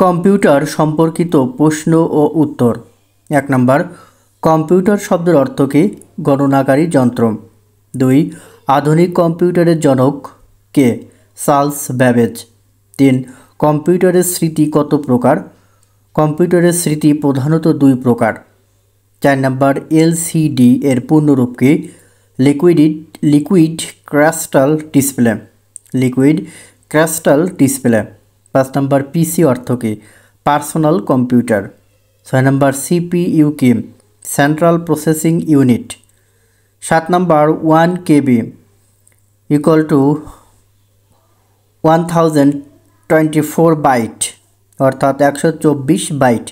Computer সম্পর্কিত প্রশ্ন ও উত্তর। 1 নম্বর, কম্পিউটার শব্দের অর্থ কী? গণনাকারী যন্ত্র। 2, আধুনিক কম্পিউটারের জনক কে? Charles Babbage. 3, কম্পিউটারের স্মৃতি কত প্রকার? কম্পিউটারের স্মৃতি প্রধানত 2 প্রকার। 4 নম্বর, এলসিডি এর পূর্ণরূপ কী? Liquid crystal display. Liquid crystal display. 5 নম্বর, পিসি অর্থ কী? Personal computer. 6 নম্বর, সিপিইউ কি? Central processing unit. 7 নম্বর, 1 কেবি ইকুয়াল টু 1024 বাইট, অর্থাৎ 124 বাইট।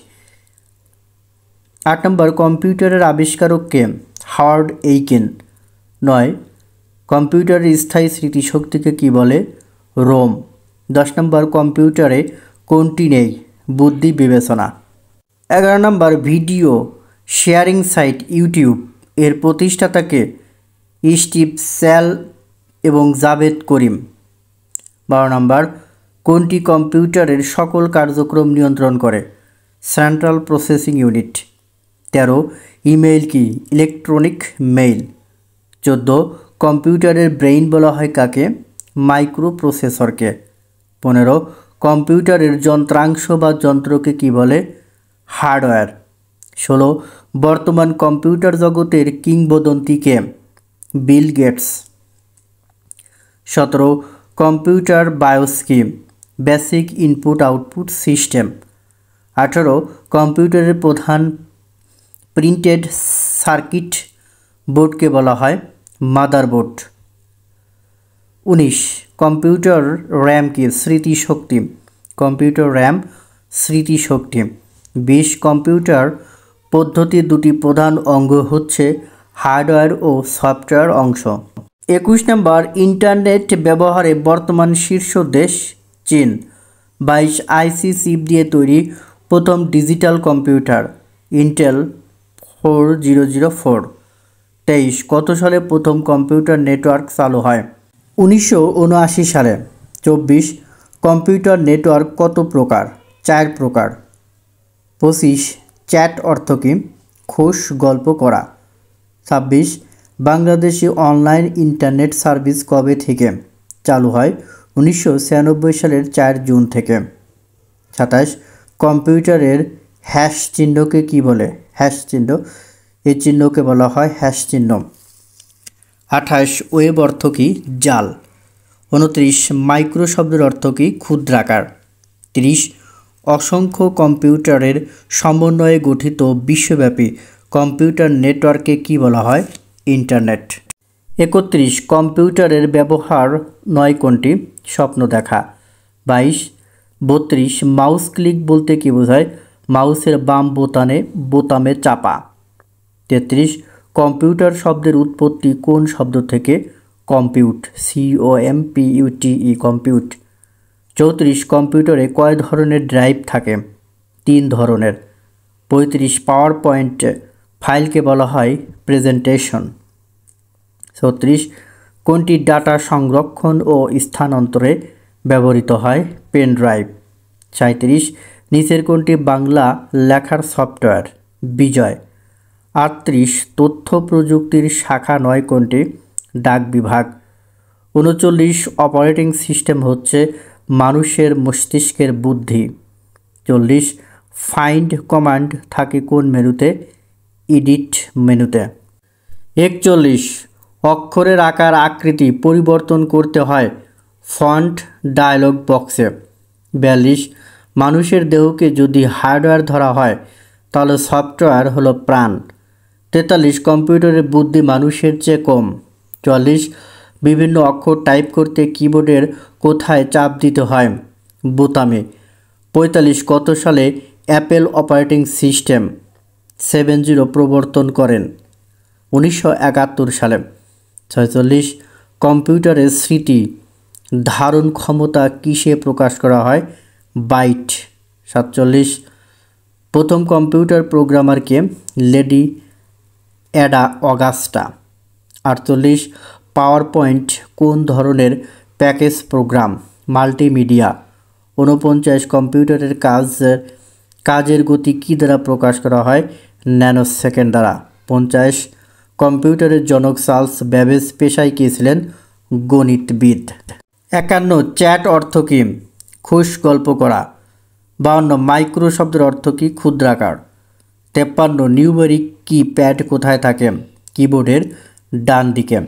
8 নম্বর, কম্পিউটারের আবিষ্কারক কে? হাওয়ার্ড এইকেন। 9, কম্পিউটারের স্থায়ী স্মৃতিশক্তিকে কী বলে? রোম। 10 নম্বর, কম্পিউটারে কোনটি নেই? বুদ্ধি বিবেচনা। 11 নম্বর, ভিডিও শেয়ারিং সাইট ইউটিউব এর প্রতিষ্ঠাতাকে? স্টিভ স্যাল এবং জাভেদ করিম। 12 নম্বর, কোনটি কম্পিউটারের সকল কার্যক্রম নিয়ন্ত্রণ করে? Central processing unit. 13, ইমেইল কি? Electronic mail. 14, কম্পিউটারের ব্রেইন বলা হয় কাকে? মাইক্রো প্রসেসরকে। 15, কম্পিউটারের যন্ত্রাংশ বা যন্ত্রকে কী বলে? হার্ডওয়্যার। 16, বর্তমান কম্পিউটার জগতের কিংবদন্তি কে? Bill Gates. 17, কম্পিউটার বায়োস কি? Basic input output system. 18, কম্পিউটারের প্রধান প্রিন্টেড সার্কিট বোর্ডকে বলা হয় মাদারবোর্ড। 19, কম্পিউটার র্যাম কি? স্মৃতিশক্তি। কম্পিউটার র্যাম স্মৃতিশক্তি। 20, কম্পিউটার পদ্ধতির 2টি প্রধান অঙ্গ হচ্ছে হার্ডওয়্যার ও সফটওয়্যার অংশ। 21 নম্বর, ইন্টারনেট ব্যবহারে বর্তমান শীর্ষ দেশ চীন। 22, আইসি চিপ দিয়ে তৈরি প্রথম ডিজিটাল কম্পিউটার ইন্টেল 4004। 23, কত সালে প্রথম কম্পিউটার নেটওয়ার্ক চালু হয়? 1979 সালে। 24, কম্পিউটার নেটওয়ার্ক কত প্রকার? 4 প্রকার। 25, চ্যাট অর্থ কী? খোশ গল্প করা। 26, বাংলাদেশে অনলাইন ইন্টারনেট সার্ভিস কবে থেকে চালু হয়? 1996 সালের 4 জুন থেকে। 27, কম্পিউটারের হ্যাশ চিহ্নকে কী বলে? হ্যাশ চিহ্ন। এই চিহ্নকে বলা হয় হ্যাশ চিহ্ন। 28, ওয়েব অর্থ কী? জাল। 29, মাইক্রো শব্দের অর্থ কী? ক্ষুদ্রাকার। 30, অসংখ্য কম্পিউটারের সমন্বয়ে গঠিত বিশ্বব্যাপী কম্পিউটার নেটওয়ার্ককে কী বলা হয়? ইন্টারনেট। 31, কম্পিউটারের ব্যবহার 9 কোনটি? স্বপ্ন দেখা। 22, 32, মাউস ক্লিক বলতে কী বোঝায়? মাউসের বাম বোতামে চাপা। 33, কম্পিউটার শব্দের উৎপত্তি কোন শব্দ থেকে? Compute, COMPUTE, compute. 34, কম্পিউটারে কয় ধরনের ড্রাইভ থাকে? 3 ধরনের। 35, পাওয়ার পয়েন্ট ফাইলকে বলা হয় প্রেজেন্টেশন। 36, কোনটি ডাটা সংরক্ষণ ও স্থানান্তরে ব্যবহৃত হয়? Pen drive. 37, নিচের কোনটি বাংলা লেখার সফটওয়্যার? বিজয়। 38, তথ্য প্রযুক্তির শাখা 9 কোনটি? ডাক বিভাগ। 39, অপারেটিং সিস্টেম হচ্ছে মানুষের মস্তিষ্কের বুদ্ধি। 40, ফাইন্ড কমান্ড থাকে কোন মেনুতে? এডিট মেনুতে। 41, অক্ষরের আকার আকৃতি পরিবর্তন করতে হয় ফন্ট ডায়লগ বক্সে। 42, মানুষের দেহকে যদি হার্ডওয়্যার ধরা হয় তাহলে সফটওয়্যার হলো প্রাণ। 43, কম্পিউটারের বুদ্ধি মানুষের চেয়ে কম। 44, বিভিন্ন অক্ষর টাইপ করতে কিবোর্ডের কোথায় চাপ দিতে হয়? বোতামে। 45, কত সালে অ্যাপেল অপারেটিং সিস্টেম 70 প্রবর্তন করেন? 1971 সালে। 46, কম্পিউটারের স্মৃতি ধারণ ক্ষমতা কিসে প্রকাশ করা হয়? বাইট। 47, প্রথম কম্পিউটার প্রোগ্রামার কে? Lady Ada Augusta. 48, power point কোন ধরনের প্যাকেজ প্রোগ্রাম? মাল্টিমিডিয়া। 49 কম্পিউটারের কাজের গতি কী দ্বারা প্রকাশ করা হয়? ন্যানোসেকেন্ড দ্বারা। 50 কম্পিউটারের জনক চার্লস ব্যাবেজ পেশায় কী ছিলেন? গণিতবিদ। 51 চ্যাট অর্থ কী? খুশ গল্প করা। 52 মাইক্রো শব্দের অর্থ কী? ক্ষুদ্রাকার। 53 নিউমেরিক কি প্যাড কোথায় থাকে? কিবোর্ডের ডান দিকে।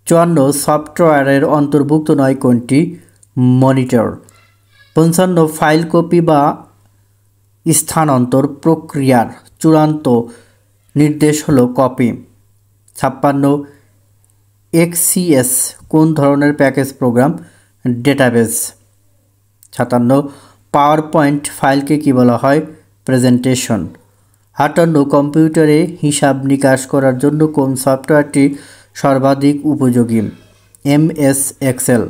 54 সফটওয়্যারের অন্তর্ভুক্ত নয় কোনটি? মনিটর। 55 ফাইল কপি বা স্থানান্তর প্রক্রিয়ার চূড়ান্ত নির্দেশ হলো কপি। 56 এক্সসিএস কোন ধরনের package program? Database. 57 power point ফাইলকে কী বলা হয়? প্রেজেন্টেশন। 58 কম্পিউটারে হিসাব নিকাশ করার জন্য কোন সফটওয়্যারটি সর্বাধিক উপযোগী? MS Excel.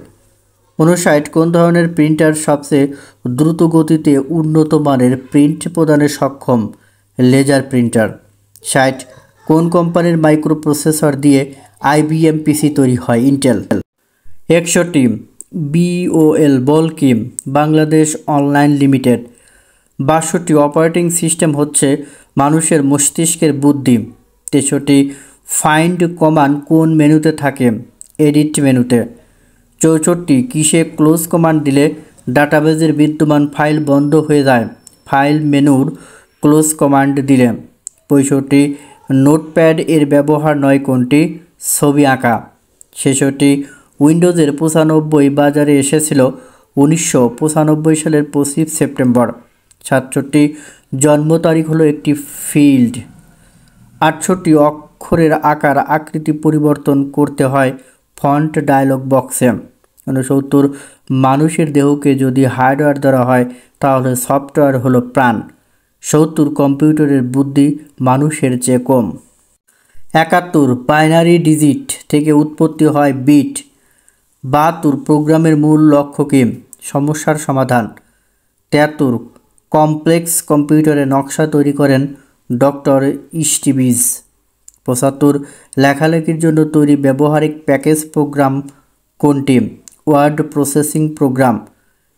59 কোন ধরনের প্রিন্টার সবচেয়ে দ্রুত গতিতে উন্নত মানের প্রিন্ট প্রদানে সক্ষম? Laser printer. 60 কোন কোম্পানির মাইক্রোপ্রসেসর দিয়ে IBM PC তৈরি হয়? ইন্টেল। 61 BOL বল কি? Bangladesh online limited. 62 operating system হচ্ছে মানুষের মস্তিষ্কের বুদ্ধি। 63 ফাইন্ড কমান্ড কোন মেনুতে থাকে? এডিট মেনুতে। 64 কিসে ক্লোজ কমান্ড দিলে ডাটাবেজের বিদ্যমান ফাইল বন্ধ হয়ে যায়? ফাইল মেনুর ক্লোজ কমান্ড দিলে। 65 নোটপ্যাড এর ব্যবহার নয় কোনটি? ছবি আঁকা। 66 উইন্ডোজের 95 বাজারে এসেছিল 1995 সালের 25 সেপ্টেম্বর। 67 জন্ম তারিখ হলো একটি ফিল্ড। 68 অক্ষরের আকার আকৃতি পরিবর্তন করতে হয় ফন্ট ডায়লগ বক্সে। 69 মানুষের দেহকে যদি হার্ডওয়্যার ধরা হয় তাহলে সফটওয়্যার হলো প্রাণ। 70 কম্পিউটারের বুদ্ধি মানুষের চেয়ে কম। 71 বাইনারি ডিজিট থেকে উৎপত্তি হয় বিট। 72 প্রোগ্রামের মূল লক্ষ্য কী? সমস্যার সমাধান। 73 কমপ্লেক্স কম্পিউটারের নকশা তৈরি করেন ডক্টর স্টিভিজ। 75 লেখালেখির জন্য তৈরি ব্যবহারিক প্যাকেজ প্রোগ্রাম কোনটি? Word processing program.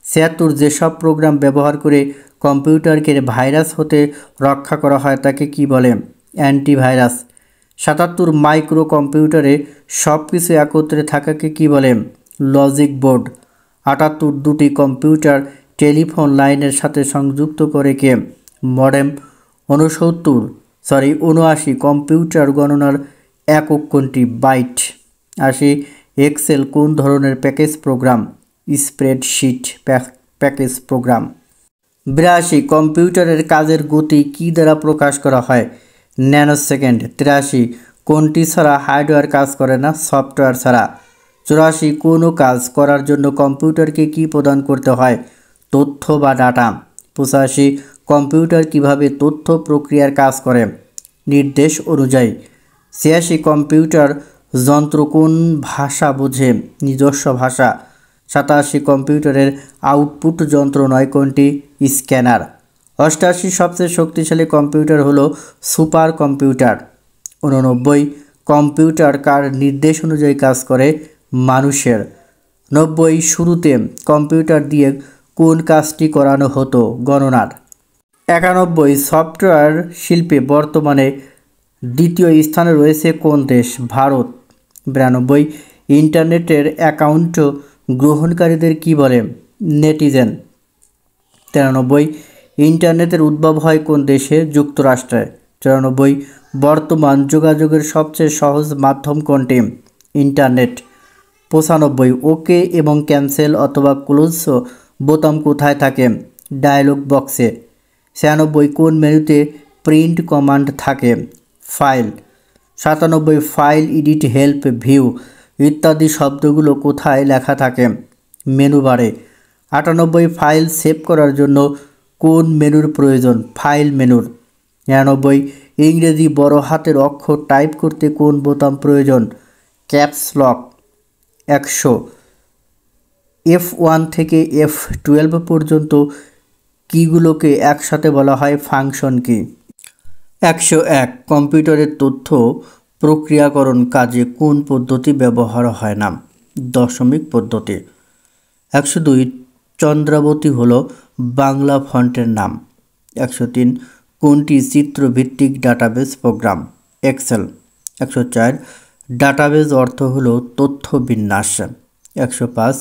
76 যেসব প্রোগ্রাম ব্যবহার করে কম্পিউটারকে ভাইরাস হতে রক্ষা করা হয় তাকে কি বলে? অ্যান্টিভাইরাস। 77 মাইক্রো কম্পিউটারে সব কিছু একত্রে থাকাকে কি বলে? Logic board. 78 দুটি কম্পিউটার টেলিফোন লাইনের সাথে সংযুক্ত করে কে? মডেম। 79 কম্পিউটার গণনার একক কোনটি? বাইট। 80 এক্সেল কোন ধরনের package programme? Spreadsheet package programme. 82 কম্পিউটারের কাজের গতি কী দ্বারা প্রকাশ করা হয়? ন্যানোসেকেন্ড। 83 কোনটি ছাড়া হার্ডওয়্যার কাজ করে না? সফটওয়্যার ছাড়া। 84 কোনো কাজ করার জন্য কম্পিউটারকে কি প্রদান করতে হয়? তথ্য বা ডাটা। 85 কম্পিউটার কিভাবে তথ্য প্রক্রিয়ার কাজ করে? নির্দেশ অনুযায়ী। 86 কম্পিউটার যন্ত্র কোন ভাষা বোঝে? নিজস্ব ভাষা। 87 কম্পিউটারের আউটপুট যন্ত্র নয় কোনটি? স্ক্যানার। 88 সবচেয়ে শক্তিশালী কম্পিউটার হলো সুপার কম্পিউটার। 89 কম্পিউটার কার নির্দেশ অনুযায়ী কাজ করে? মানুষের। 90 শুরুতে কম্পিউটার দিয়ে কোন কাজটি করানো হতো? গণনার। 91 সফটওয়্যার শিল্পে বর্তমানে দ্বিতীয় স্থানে রয়েছে কোন দেশ? ভারত। 92 ইন্টারনেটের অ্যাকাউন্ট গ্রহণকারীদের কি বলে? নেটিজেন। 93 ইন্টারনেটের উদ্ভব হয় কোন দেশে? যুক্তরাষ্ট্রে। 94 বর্তমান যোগাযোগের সবচেয়ে সহজ মাধ্যম কোনটি? ইন্টারনেট। 95 ওকে এবং ক্যান্সেল অথবা ক্লোজ বোতাম কোথায় থাকে? ডায়লগ বক্সে। 96 কোন মেনুতে প্রিন্ট কমান্ড থাকে? File. 97 file, edit, help, view ইত্যাদি শব্দগুলো কোথায় লেখা থাকে? মেনু বারে। 98 ফাইল সেভ করার জন্য কোন মেনুর প্রয়োজন? ফাইল মেনুর। 99 ইংরেজি বড় হাতের অক্ষর টাইপ করতে কোন বোতাম প্রয়োজন? Caps lock. 100 F1 থেকে F12 পর্যন্ত কীগুলোকে একসাথে বলা হয় ফাংশন কি? 101 কম্পিউটারের তথ্য প্রক্রিয়াকরণ কাজে কোন পদ্ধতি ব্যবহার হয় না? দশমিক পদ্ধতি। 102 চন্দ্রাবতী হলো বাংলা ফন্টের নাম। 103 কোনটি চিত্রভিত্তিক ডাটাবেস প্রোগ্রাম? এক্সেল। 104 ডাটাবেস অর্থ হলো তথ্য বিন্যাস। 105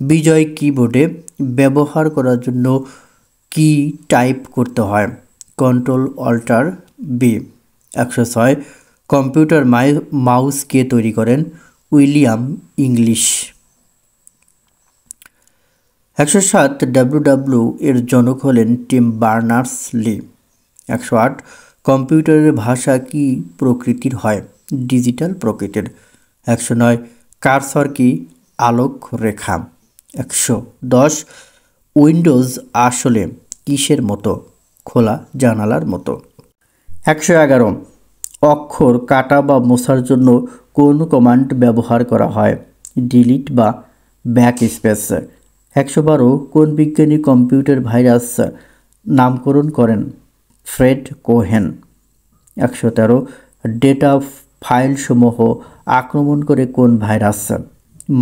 বিজয় কিবোর্ডে ব্যবহার করার জন্য কি টাইপ করতে হয়? Control alter B. 106 computer mouse কে তৈরি করেন? William English. 107 ডাব্লিউডাব্লিউ এর জনক হলেন টিম বার্নার্স-লি। 108 কম্পিউটারের ভাষা কি প্রকৃতির হয়? ডিজিটাল প্রকৃতির। 109 কার্সর কি? আলোক রেখা। 110 উইন্ডোজ আসলে কিসের মতো? খোলা জানালার মতো। 111 অক্ষর কাটা বা মোছার জন্য কোন কমান্ড ব্যবহার করা হয়? ডিলিট বা ব্যাকস্পেস। 112 কোন বিজ্ঞানী কম্পিউটার ভাইরাস নামকরণ করেন? Fred Cohen. 113 ডেটা ফাইলসমূহ আক্রমণ করে কোন ভাইরাস?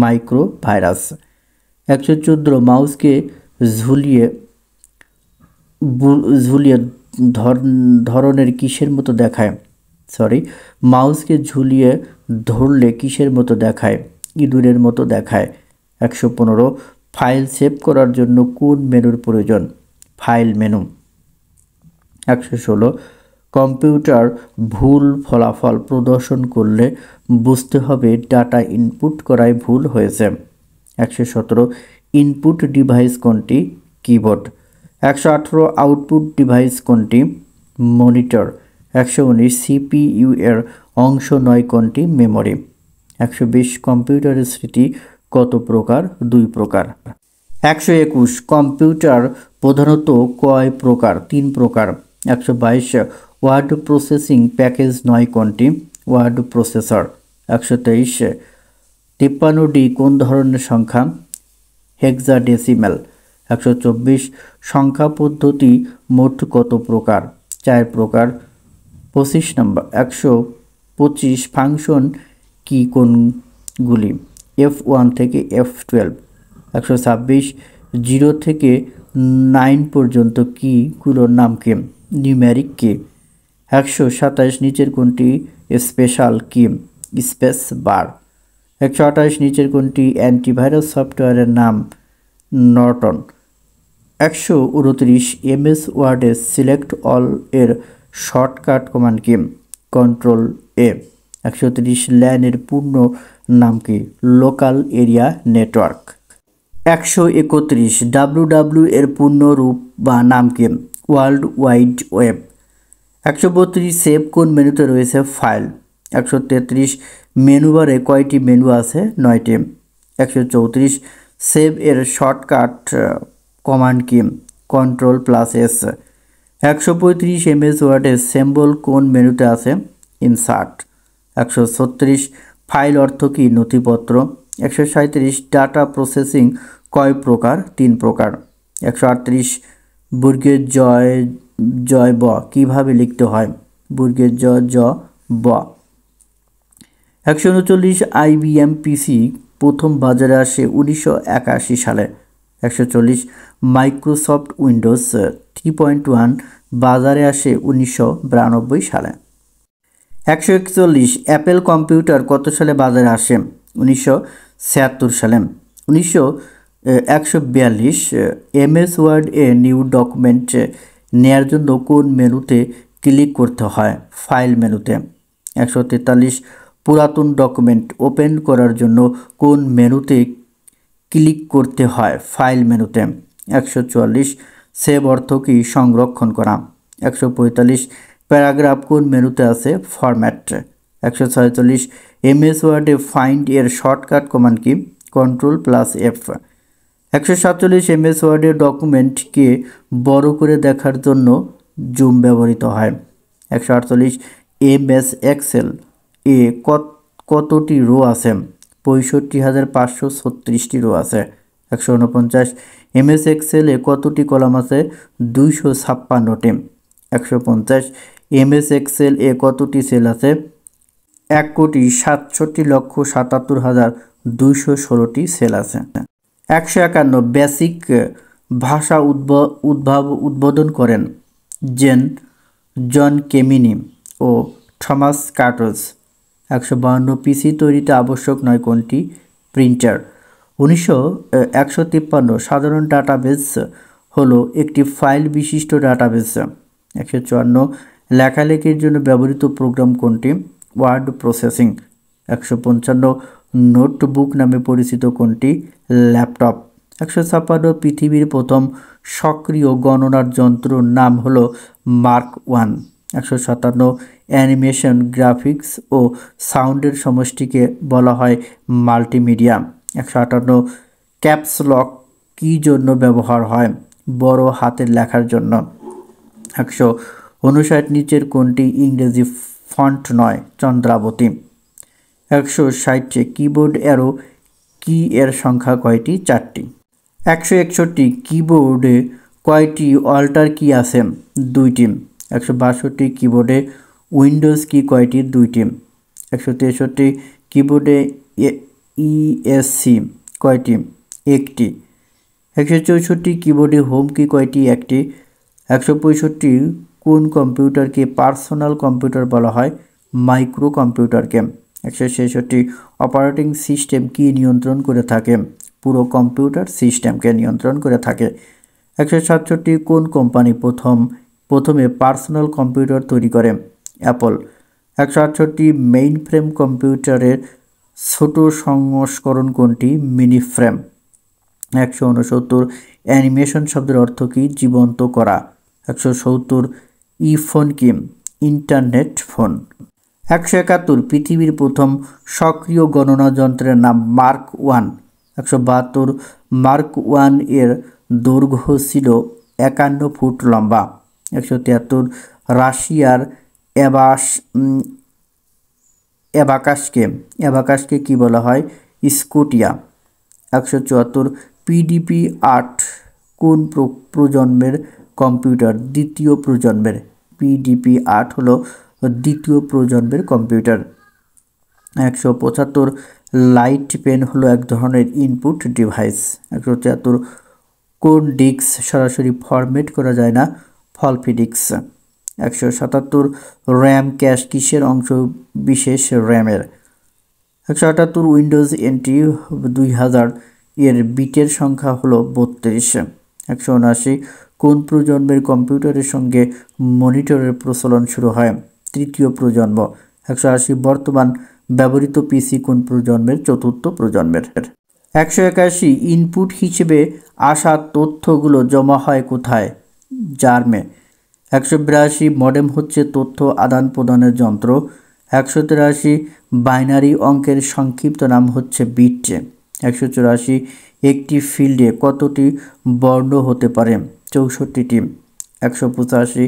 Micro virus. 114 মাউসকে ঝুলিয়ে ধরনের কিসের মতো দেখায়? মাউসকে ঝুলিয়ে ধরলে কিসের মতো দেখায়? ইঁদুরের মতো দেখায়। 115 ফাইল সেভ করার জন্য কোন মেনুর প্রয়োজন? File menu. 116 কম্পিউটার ভুল ফলাফল প্রদর্শন করলে বুঝতে হবে ডাটা ইনপুট করায় ভুল হয়েছে। 117 ইনপুট ডিভাইস কোনটি? কিবোর্ড। 118 আউটপুট ডিভাইস কোনটি? মনিটর। 119 সিপিইউ এর অংশ নয় কোনটি? মেমোরি। 120 কম্পিউটারের স্মৃতি কত প্রকার? 2 প্রকার। 121 কম্পিউটার প্রধানত কয় প্রকার? 3 প্রকার। 122 ওয়ার্ড প্রসেসিং প্যাকেজ নয় কোনটি? Word processor. 123 53 কোন ধরনের সংখ্যা? হেক্সাডেসিমেল। 124 সংখ্যা পদ্ধতি মোট কত প্রকার? 4 প্রকার। 25 নম্বর 125 ফাংশন কি কোনগুলি? F1 থেকে F12। 126 0 থেকে 9 পর্যন্ত কিগুলোর নাম কি? নিউমেরিক কি। 127 নিচের কোনটি স্পেশাল কি? Space bar. 128 নিচের কোনটি অ্যান্টিভাইরাস সফটওয়্যারের নাম? নর্টন। 129 এমএস ওয়ার্ডে সিলেক্ট অল এর শর্টকাট কমান্ড কি? কন্ট্রোল এ। 130 ল্যানের পূর্ণ নাম কি? Local area network. 131 ডাব্লিউডাব্লিউ এর পূর্ণ রূপ বা নাম কি? World wide web. 132 সেভ কোন মেনুতে রয়েছে? ফাইল। 133 মেনু বারে কয়টি মেনু আছে? 9টি। 134 সেভ এর শর্টকাট কমান্ড কি? Control plus S. 135 এমএস ওয়ার্ডে সিম্বল কোন মেনুতে আছে? ইনসার্ট। 136 ফাইল অর্থ কি? নথিপত্র। 137 ডাটা প্রসেসিং কয় প্রকার? 3 প্রকার। 138 বর্গের জয় ব কিভাবে লিখতে হয়? বর্গের জ ব। 139 আইবিএম পিসি প্রথম বাজারে আসে 1981 সালে। 140 মাইক্রোসফট উইন্ডোজ 3.1 বাজারে আসে 1992 সালে। 141 অ্যাপেল কম্পিউটার কত সালে বাজারে আসে? 1976 সালে। 142 এমএস ওয়ার্ড এ নিউ ডকুমেন্ট নেয়ার জন্য কোন মেনুতে ক্লিক করতে হয়? ফাইল মেনুতে। 143 পুরাতন ডকুমেন্ট ওপেন করার জন্য কোন মেনুতে ক্লিক করতে হয়? ফাইল মেনুতে। 144 সেভ অর্থ কি? সংরক্ষণ করা। 145 প্যারাগ্রাফ কোন মেনুতে আছে? ফরম্যাট। 146 এমএস ওয়ার্ডে ফাইন্ড এর শর্টকাট কমান্ড কি? Control plus F. 147 এমএস ওয়ার্ডে ডকুমেন্টকে বড় করে দেখার জন্য জুম ব্যবহৃত হয়। 148 এমএস এক্সেল এ কতটি রো আছে? 65,536টি রো আছে। 149 এমএস এক্সেল এ কতটি কলাম আছে? 256টি। 150 এমএস এক্সেল এ কতটি সেল আছে? 1,67,77,216টি সেল আছে। 151 বেসিক ভাষা উদ্বোধন করেন জন কেমিনি ও থমাস কার্টজ। 152 পিসি তৈরিতে আবশ্যক নয় কোনটি? প্রিন্টার। 153 সাধারণ ডাটাবেস হলো একটি ফাইল বিশিষ্ট ডাটাবেস। 154 লেখালেখির জন্য ব্যবহৃত প্রোগ্রাম কোনটি? Word processing. 155 নোটবুক নামে পরিচিত কোনটি? ল্যাপটপ। 156 পৃথিবীর প্রথম সক্রিয় গণনার যন্ত্র নাম হলো মার্ক 1। 157 অ্যানিমেশন, গ্রাফিক্স ও সাউন্ডের সমষ্টিকে বলা হয় মাল্টিমিডিয়া। 158 ক্যাপস লক কী জন্য ব্যবহার হয়? বড় হাতের লেখার জন্য। 159 নিচের কোনটি ইংরেজি ফন্ট নয়? চন্দ্রাবতী। 160 কিবোর্ড অ্যারো কি এর সংখ্যা কয়টি? 4টি। 161 কিবোর্ডে কয়টি অল্টার কি আছে? 2টি। 162 কিবোর্ডে উইন্ডোজ কি কয়টি? 2টি। 163 কিবোর্ডে ইএসসি কয়টি? 1টি। 164 কিবোর্ডে হোম কি কয়টি? 1টি। 165 কোন কম্পিউটারকে পার্সোনাল কম্পিউটার বলা হয়? মাইক্রো কম্পিউটারকে। 166 অপারেটিং সিস্টেম কি নিয়ন্ত্রণ করে থাকে? পুরো কম্পিউটার সিস্টেমকে নিয়ন্ত্রণ করে থাকে। 167 কোন কোম্পানি প্রথমে পার্সোনাল কম্পিউটার তৈরি করে? অ্যাপল। 168 মেইন ফ্রেম কম্পিউটারের ছোট সংস্করণ কোনটি? Mini frame. 169 অ্যানিমেশন শব্দের অর্থ কি? জীবন্ত করা। 170 ই ফোন কি? Internet phone. 171 পৃথিবীর প্রথম সক্রিয় গণনা যন্ত্রের নাম মার্ক 1। 172 মার্ক 1 এর দৈর্ঘ্য ছিল 51 ফুট লম্বা। 173 রাশিয়ার অ্যাবাকাসকে কি বলা হয়? স্কোটিয়া। 174 পিডিপি 8 কোন প্রজন্মের কম্পিউটার? দ্বিতীয় প্রজন্মের। পিডিপি 8 হলো দ্বিতীয় প্রজন্মের কম্পিউটার। 175 লাইট পেন হলো এক ধরনের ইনপুট ডিভাইস। 173 কোন ডিস্ক সরাসরি ফরম্যাট করা যায় না? Floppy disk. 177 র্যাম ক্যাশ কিসের অংশ বিশেষ? র্যামের। 178 উইন্ডোজ এনটি 2000 এর বিটের সংখ্যা হলো 32। 179 কোন প্রজন্মের কম্পিউটারের সঙ্গে মনিটরের প্রচলন শুরু হয়? তৃতীয় প্রজন্ম। 180 বর্তমান ব্যবহৃত পিসি কোন প্রজন্মের? চতুর্থ প্রজন্মের। 181 ইনপুট হিসেবে আসা তথ্যগুলো জমা হয় কোথায়? জার্মে। 182 মডেম হচ্ছে তথ্য আদান প্রদানের যন্ত্র। 183 বাইনারি অঙ্কের সংক্ষিপ্ত নাম হচ্ছে বিট। 184 একটি ফিল্ডে কতটি বর্ণ হতে পারে? 64টি। 185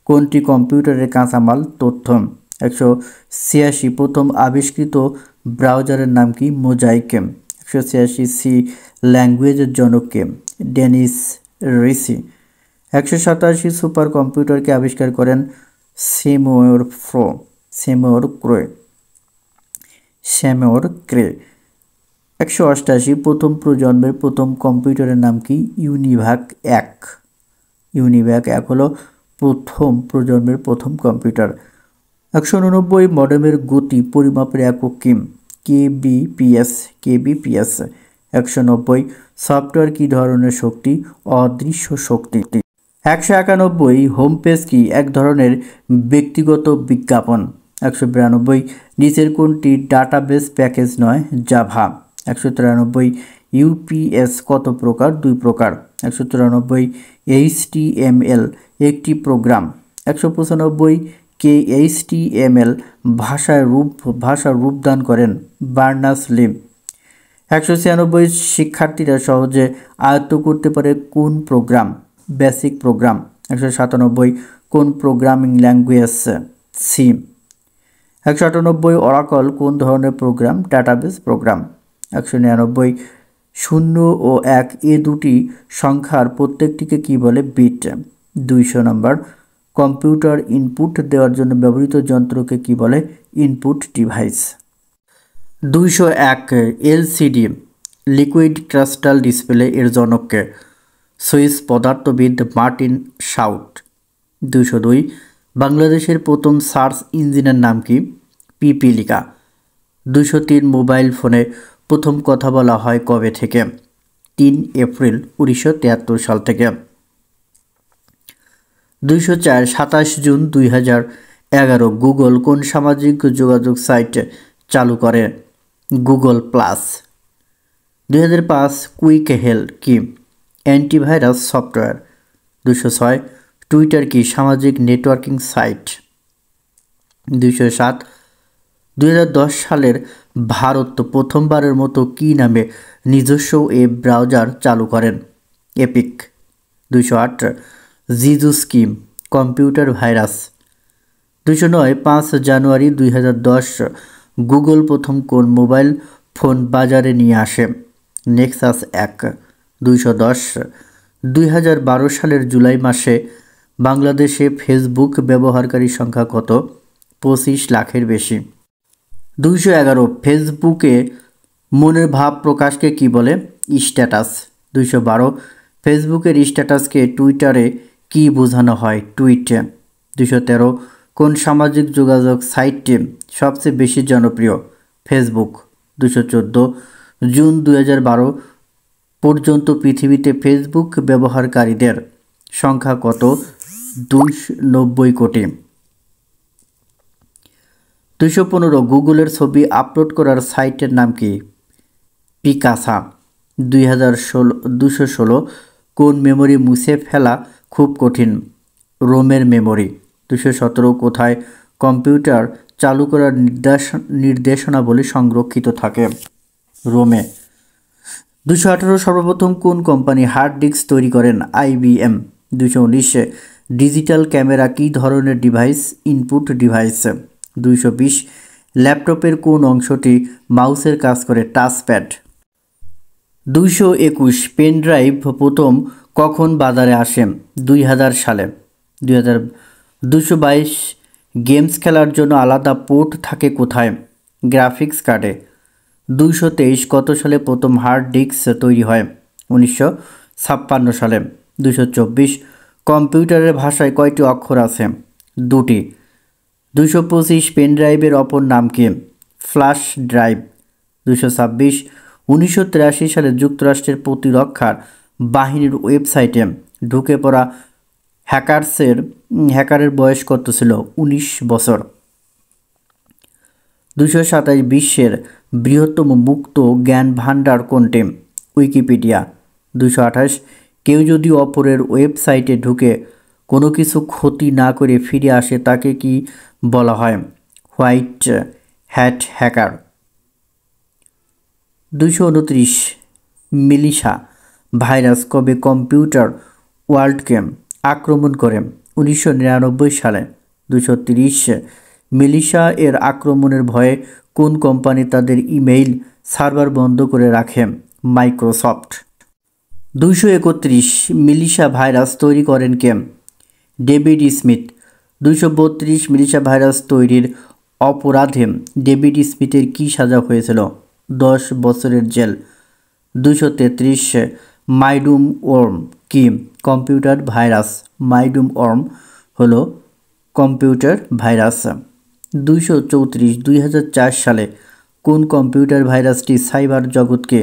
কোনটি কম্পিউটারের কাঁচামাল? তথ্য। 186 প্রথম আবিষ্কৃত ব্রাউজারের নাম কি? মোজাইক। 186 সি ল্যাঙ্গুয়েজের জনক কে? ডেনিস রিসি। 187 সুপার কম্পিউটারকে আবিষ্কার করেন স্যামুয়েল ক্রে। 188 প্রথম প্রজন্মের প্রথম কম্পিউটারের নাম কি? ইউনিভাক 1। ইউনিভাক 1 হলো প্রথম প্রজন্মের প্রথম কম্পিউটার। 189 মডেমের গতি পরিমাপের একক কি? কেবিপিএস। 190 সফটওয়্যার কি ধরনের শক্তি? অদৃশ্য শক্তি। 191 হোম পেজ কি? এক ধরনের ব্যক্তিগত বিজ্ঞাপন। 192 নিচের কোনটি ডাটাবেস প্যাকেজ নয়? জাভা। 193 ইউপিএস কত প্রকার? 2 প্রকার। 194 এইচটিএমএল একটি প্রোগ্রাম। 195 কে এইচটিএমএল ভাষার রূপদান করেন? বার্নার্স-লি। 196 শিক্ষার্থীরা সহজে আয়ত্ত করতে পারে কোন প্রোগ্রাম? Basic programme. 197 কোন প্রোগ্রামিং ল্যাঙ্গুয়েজ? সি। 198 অরাকল কোন ধরনের প্রোগ্রাম? Database program. 199 0 ও 1 এ দুটি সংখ্যার প্রত্যেকটিকে কি বলে? বিট। 200 নম্বর কম্পিউটার ইনপুট দেওয়ার জন্য ব্যবহৃত যন্ত্রকে কি বলে? Input device. 201 LCD liquid crystal display এর জনককে? সুইস পদার্থবিদ মার্টিন শাউট। 202 বাংলাদেশের প্রথম সার্চ ইঞ্জিনের নাম কি? পিপিলিকা। 203 মোবাইল ফোনে প্রথম কথা বলা হয় কবে থেকে? 3 এপ্রিল 1973 সাল থেকে। 204 27 জুন 2011 গুগল কোন সামাজিক যোগাযোগ সাইট চালু করে? Google plus. 2005 কুইক হেল্প কি? Antivirus software. 206 টুইটার কি সামাজিক নেটওয়ার্কিং সাইট? 207 2010 সালের ভারত প্রথমবারের মতো কী নামে নিজস্ব ওয়েব ব্রাউজার চালু করেন? এপিক। 208 জিজু স্কিম কম্পিউটার ভাইরাস। 209 5 জানুয়ারি 2010 গুগল প্রথম কোন মোবাইল ফোন বাজারে নিয়ে আসে? নেক্সাস 1। 210 2012 সালের জুলাই মাসে বাংলাদেশে ফেসবুক ব্যবহারকারী সংখ্যা কত? 25 লাখের বেশি। 211 ফেসবুকে মনের ভাব প্রকাশকে কি বলে? স্ট্যাটাস। 212 ফেসবুকের স্ট্যাটাসকে টুইটারে কি বোঝানো হয়? টুইটে। 213 কোন সামাজিক যোগাযোগ সাইটটি সবচেয়ে বেশি জনপ্রিয়? ফেসবুক। 214 জুন 2012 পর্যন্ত পৃথিবীতে ফেসবুক ব্যবহারকারীদের সংখ্যা কত? 290 কোটি। 215 গুগলের ছবি আপলোড করার সাইটের নাম কি? পিকাসা। 216 কোন মেমরি মুছে ফেলা খুব কঠিন? রোমের মেমরি। 217 কোথায় কম্পিউটার চালু করার নির্দেশনাবলী সংরক্ষিত থাকে? রোমে। 218 সর্বপ্রথম কোন কোম্পানি হার্ড ডিস্ক তৈরি করেন? IBM। 219 ডিজিটাল ক্যামেরা কী ধরনের ডিভাইস? Input device. 220 ল্যাপটপের কোন অংশটি মাউসের কাজ করে? টাচপ্যাড। 221 পেন ড্রাইভ প্রথম কখন বাজারে আসে? 2000 সালে। 222 গেমস খেলার জন্য আলাদা পোর্ট থাকে কোথায়? গ্রাফিক্স কার্ডে। 223 কত সালে প্রথম হার্ড ডিস্ক তৈরি হয়? 1956 সালে। 224 কম্পিউটারের ভাষায় কয়টি অক্ষর আছে? 2টি। 225 পেন ড্রাইভের অপর নাম কি? Flash drive. 226 1983 সালে যুক্তরাষ্ট্রের প্রতিরক্ষার বাহিনীর ওয়েবসাইটে ঢুকে পড়া হ্যাকারের বয়স কত ছিল? 19 বছর। 227 বিশ্বের বৃহত্তম মুক্ত জ্ঞান ভাণ্ডার কোনটি? উইকিপিডিয়া। 228 কেউ যদি অপরের ওয়েবসাইটে ঢুকে কোনো কিছু ক্ষতি না করে ফিরে আসে তাকে কি বলা হয়? White hat hacker. 229 Melissa virus কবে কম্পিউটার ওয়ার্ল্ডকে আক্রমণ করে? 1999 সালে। 230 মিলিশা এর আক্রমণের ভয়ে কোন কোম্পানি তাদের ইমেইল সার্ভার বন্ধ করে রাখে? মাইক্রোসফট। 231 মিলিশা ভাইরাস তৈরি করেন কে? David Smith. 232 মিলিশা ভাইরাস তৈরির অপরাধে ডেভিড স্মিথের কী সাজা হয়েছিল? 10 বছরের জেল। 233 মাইডুম ওয়ার্ম কি? Computer virus. মাইডুম ওয়ার্ম হলো কম্পিউটার ভাইরাস। 234 2004 সালে কোন কম্পিউটার ভাইরাসটি সাইবার জগৎকে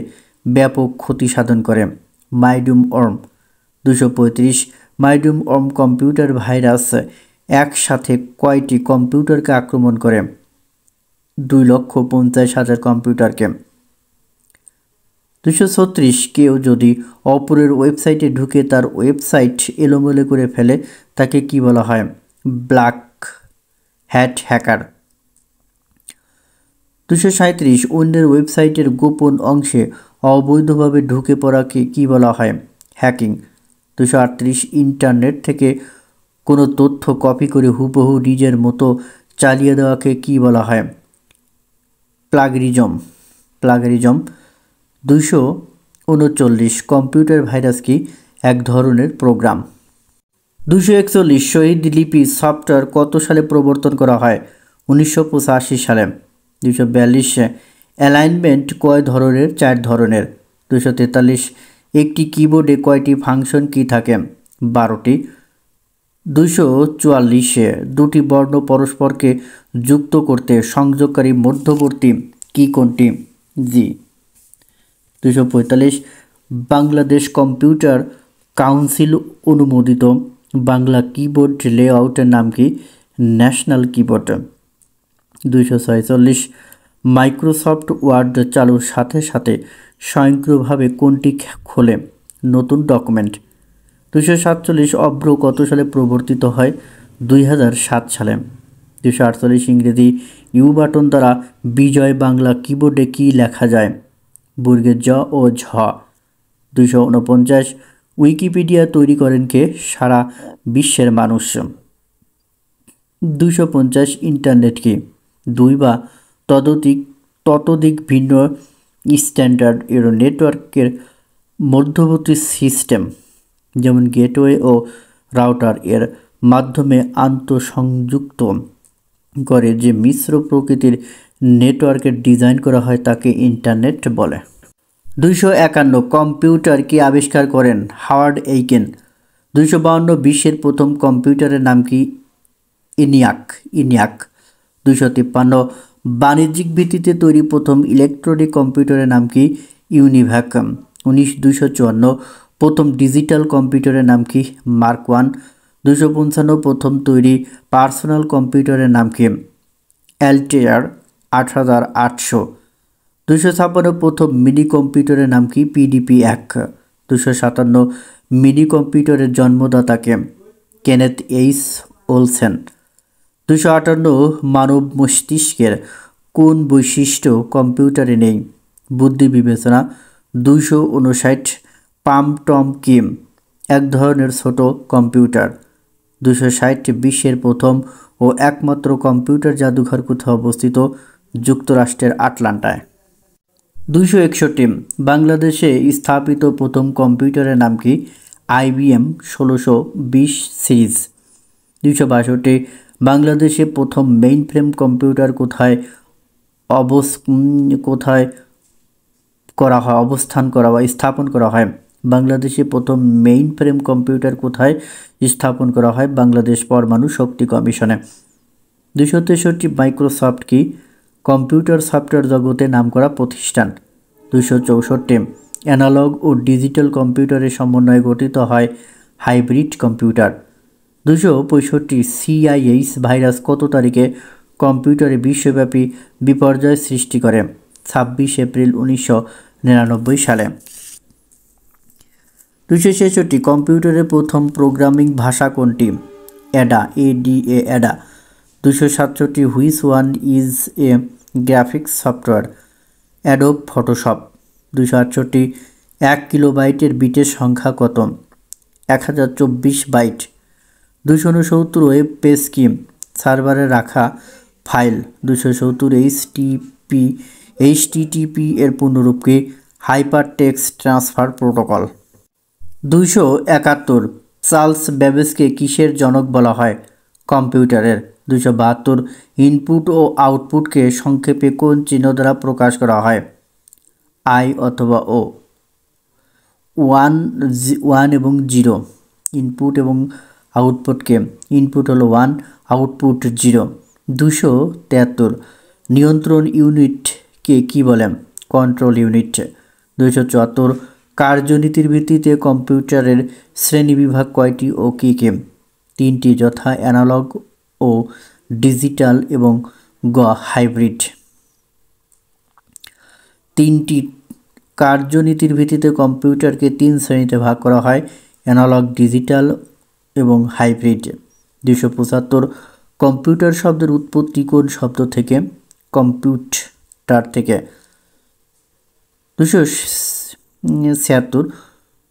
ব্যাপক ক্ষতি সাধন করে? মাইডুম ওয়ার্ম। 235 মাইডুম ওয়ার্ম কম্পিউটার ভাইরাস একসাথে কয়টি কম্পিউটারকে আক্রমণ করে? 2,50,000 কম্পিউটারকে। 236 কেউ যদি অপরের ওয়েবসাইটে ঢুকে তার ওয়েবসাইট এলোমেলো করে ফেলে তাকে কি বলা হয়? Black hat hacker. 237 অন্যের ওয়েবসাইটের গোপন অংশে অবৈধভাবে ঢুকে পড়াকে কি বলা হয়? হ্যাকিং। 238 ইন্টারনেট থেকে কোনো তথ্য কপি করে হুবহু নিজের মতো চালিয়ে দেওয়াকে কি বলা হয়? প্লাগরিজম। 239 কম্পিউটার ভাইরাস কি? এক ধরনের প্রোগ্রাম। 241 শহীদ লিপি সফটওয়্যার কত সালে প্রবর্তন করা হয়? 1985 সালে। 242 অ্যালাইনমেন্ট কয় ধরনের? 4 ধরনের। 243 একটি কিবোর্ডে কয়টি ফাংশন কি থাকে? 12টি। 244 দুটি বর্ণ পরস্পরকে যুক্ত করতে সংযোগকারী মধ্যবর্তী কি কোনটি? জি। 245 বাংলাদেশ কম্পিউটার কাউন্সিল অনুমোদিত বাংলা কিবোর্ড লেআউটের নাম কি? National keyboard. 246 মাইক্রোসফট ওয়ার্ড চালুর সাথে সাথে স্বয়ংক্রিয়ভাবে কোনটি খোলে? নতুন ডকুমেন্ট। 247 অভ্র কত সালে প্রবর্তিত হয়? 2007 সালে। 248 ইংরেজি ইউ বাটন দ্বারা বিজয় বাংলা কিবোর্ডে কি লেখা যায়? বর্গের জ ও ঝ। 249 উইকিপিডিয়া তৈরি করেন কে? সারা বিশ্বের মানুষ। 250 ইন্টারনেট কি? দুই বা ততোধিক ভিন্ন স্ট্যান্ডার্ড এর নেটওয়ার্কের মধ্যবর্তী সিস্টেম, যেমন গেটওয়ে ও রাউটার এর মাধ্যমে আন্তঃসংযুক্ত করে যে মিশ্র প্রকৃতির নেটওয়ার্কের ডিজাইন করা হয় তাকে ইন্টারনেট বলে। 251 কম্পিউটার কি আবিষ্কার করেন? হাওয়ার্ড এইকেন। 252 বিশ্বের প্রথম কম্পিউটারের নাম কি? ইনিয়াক। 253 বাণিজ্যিক ভিত্তিতে তৈরি প্রথম ইলেকট্রনিক কম্পিউটারের নাম কি? ইউনিভ্যাক। 254 প্রথম ডিজিটাল কম্পিউটারের নাম কি? মার্ক 1। 255 প্রথম তৈরি পার্সোনাল কম্পিউটারের নাম কি? অ্যালটেয়ার 8800। 256 প্রথম মিনি কম্পিউটারের নাম কি? PDP-1। 257 মিনি কম্পিউটারের জন্মদাতাকে? Kenneth H Olsen. 258 মানব মস্তিষ্কের কোন বৈশিষ্ট্য কম্পিউটারে নেই? বুদ্ধি বিবেচনা। 259 পাম টম কি? এক ধরনের ছোট কম্পিউটার। 260 বিশ্বের প্রথম ও একমাত্র কম্পিউটার জাদুঘর কোথায় অবস্থিত? যুক্তরাষ্ট্রের আটলান্টায়। 261 বাংলাদেশে স্থাপিত প্রথম কম্পিউটারের নাম কি? IBM 1620 series. 262 বাংলাদেশে প্রথম মেইন ফ্রেম কম্পিউটার কোথায় স্থাপন করা হয়? বাংলাদেশে প্রথম মেইন ফ্রেম কম্পিউটার কোথায় স্থাপন করা হয়? বাংলাদেশ পরমাণু শক্তি কমিশনে। 263 মাইক্রোসফট কি? কম্পিউটার সফটওয়্যার জগতে নামকরা প্রতিষ্ঠান। 264 অ্যানালগ ও ডিজিটাল কম্পিউটারের সমন্বয়ে গঠিত হয় হাইব্রিড কম্পিউটার। 265 CIH ভাইরাস কত তারিখে কম্পিউটারে বিশ্বব্যাপী বিপর্যয় সৃষ্টি করে? 26 এপ্রিল 1999 সালে। 266 কম্পিউটারের প্রথম প্রোগ্রামিং ভাষা কোনটি? Ada. ADA। 267 which one is a graphics software? Adobe Photoshop. 268 1 কিলোবাইটের বিটের সংখ্যা কত? 1024 বাইট। 269 ওয়েব পেজ কি? সার্ভারে রাখা ফাইল। 270 HTTP এর পূর্ণরূপ কি? Hyper text transfer protocol. 271 Charles ব্যাবেজকে কিসের জনক বলা হয়? কম্পিউটারের। 272 ইনপুট ও আউটপুটকে সংক্ষেপে কোন চিহ্ন দ্বারা প্রকাশ করা হয়? I অথবা O। 1 এবং 0 ইনপুট এবং আউটপুটকে, ইনপুট হলো 1, আউটপুট 0। 273 নিয়ন্ত্রণ ইউনিটকে কি বলে? Control unit. 274 কার্যনীতির ভিত্তিতে কম্পিউটারের শ্রেণীবিভাগ কয়টি ও কী কী? 3টি, যথা অ্যানালগ ও ডিজিটাল এবং হাইব্রিড। 3টি কার্যনীতির ভিত্তিতে কম্পিউটারকে 3 শ্রেণীতে ভাগ করা হয়: অ্যানালগ, ডিজিটাল এবং হাইব্রিড। 275 কম্পিউটার শব্দের উৎপত্তি কোন শব্দ থেকে? কম্পিউটার থেকে। 276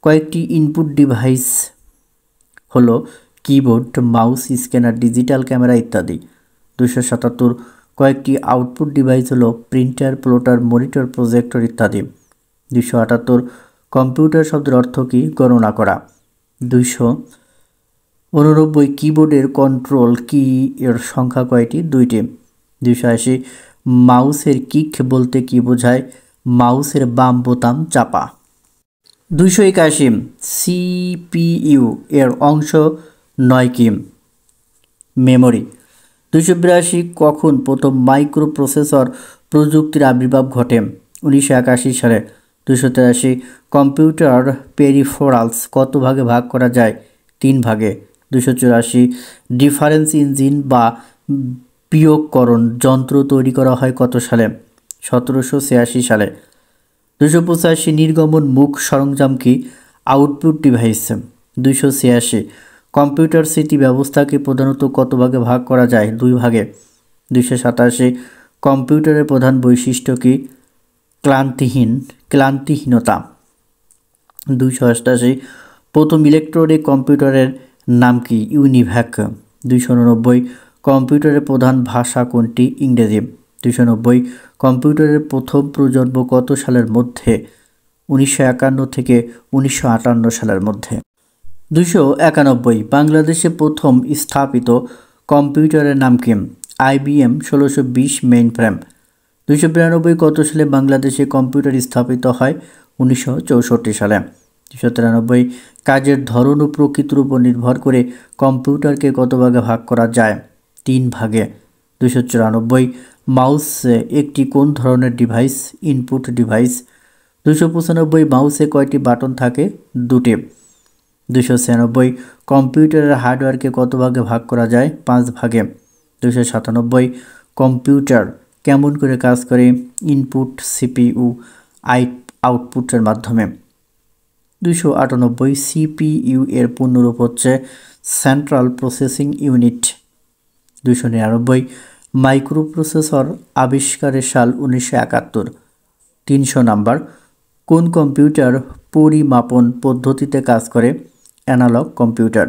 কয়েকটি ইনপুট ডিভাইস হলো keyboard, mouse, scanner, digital camera ইত্যাদি। 277 কয়েকটি আউটপুট ডিভাইস হলো প্রিন্টার, প্লটার, মনিটর, প্রজেক্টর ইত্যাদি। 278 কম্পিউটার শব্দের অর্থ কী? গণনা করা। 289 কিবোর্ডের কন্ট্রোল কি এর সংখ্যা কয়টি? 2টি। 280 মাউসের কিক বলতে কি বোঝায়? মাউসের বাম বোতাম চাপা। 281 সিপিইউ এর অংশ নয় কি? মেমোরি। 282 কখন প্রথম মাইক্রো প্রসেসর প্রযুক্তির আবির্ভাব ঘটে? 1981 সালে। 283 কম্পিউটার পেরিফেরালস কত ভাগে ভাগ করা যায়? 3 ভাগে। 284 ডিফারেন্স ইঞ্জিন বা বিয়োগকরণ যন্ত্র তৈরি করা হয় কত সালে? 1786 সালে। 285 নির্গমন মুখ সরঞ্জাম কি? Output device. 286 কম্পিউটার স্মৃতি ব্যবস্থাকে প্রধানত কত ভাগে ভাগ করা যায়? 2 ভাগে। 287 কম্পিউটারের প্রধান বৈশিষ্ট্য কি? ক্লান্তিহীনতা। 288 প্রথম ইলেকট্রনিক কম্পিউটারের নাম কি? ইউনিভ্যাক। 289 কম্পিউটারের প্রধান ভাষা কোনটি? ইংরেজি। 290 কম্পিউটারের প্রথম প্রজন্ম কত সালের মধ্যে? 1951 থেকে 1958 সালের মধ্যে। 291 বাংলাদেশে প্রথম স্থাপিত কম্পিউটারের নাম কি? IBM 1620 main frame. 292 কত সালে বাংলাদেশে কম্পিউটার স্থাপিত হয়? 1964 সালে। 293 কাজের ধরন ও প্রকৃতির উপর নির্ভর করে কম্পিউটারকে কত ভাগে ভাগ করা যায়? 3 ভাগে। 294 মাউস একটি কোন ধরনের ডিভাইস? Input device. 295 মাউসে কয়টি বাটন থাকে? 2টি। 296 কম্পিউটারের হার্ডওয়্যারকে কত ভাগে ভাগ করা যায়? 5 ভাগে। 297 কম্পিউটার কেমন করে কাজ করে? ইনপুট সিপিইউ আউটপুটের মাধ্যমে। 298 সিপিইউ এর পূর্ণরূপ হচ্ছে সেন্ট্রাল প্রসেসিং ইউনিট। 299 মাইক্রোপ্রসেসর আবিষ্কারের সাল 1971। 300 নাম্বার কোন কম্পিউটার পরিমাপন পদ্ধতিতে কাজ করে? Analog computer.